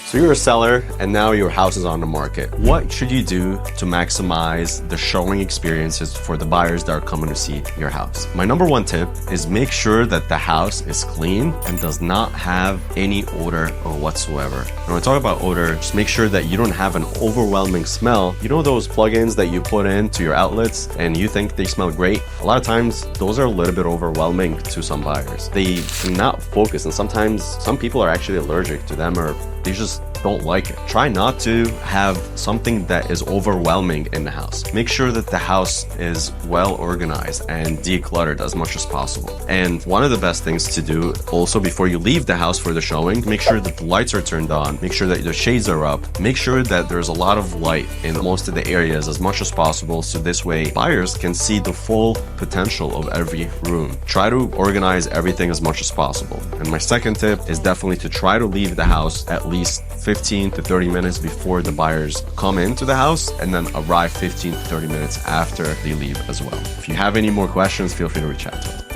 So you're a seller and now your house is on the market. What should you do to maximize the showing experiences for the buyers that are coming to see your house? My number one tip is make sure that the house is clean and does not have any odor or whatsoever. When I talk about odor, just make sure that you don't have an overwhelming smell. You know those plugins that you put into your outlets and you think they smell great? A lot of times those are a little bit overwhelming to some buyers. They cannot focus, and sometimes some people are actually allergic to them, or they just don't like it. Try not to have something that is overwhelming in the house. Make sure that the house is well organized and decluttered as much as possible. And one of the best things to do also before you leave the house for the showing, make sure that the lights are turned on, make sure that the shades are up, make sure that there's a lot of light in most of the areas as much as possible, so this way buyers can see the full potential of every room. Try to organize everything as much as possible. And my second tip is definitely to try to leave the house at least 15 to 30 minutes before the buyers come into the house, and then arrive 15 to 30 minutes after they leave as well. If you have any more questions, feel free to reach out to us.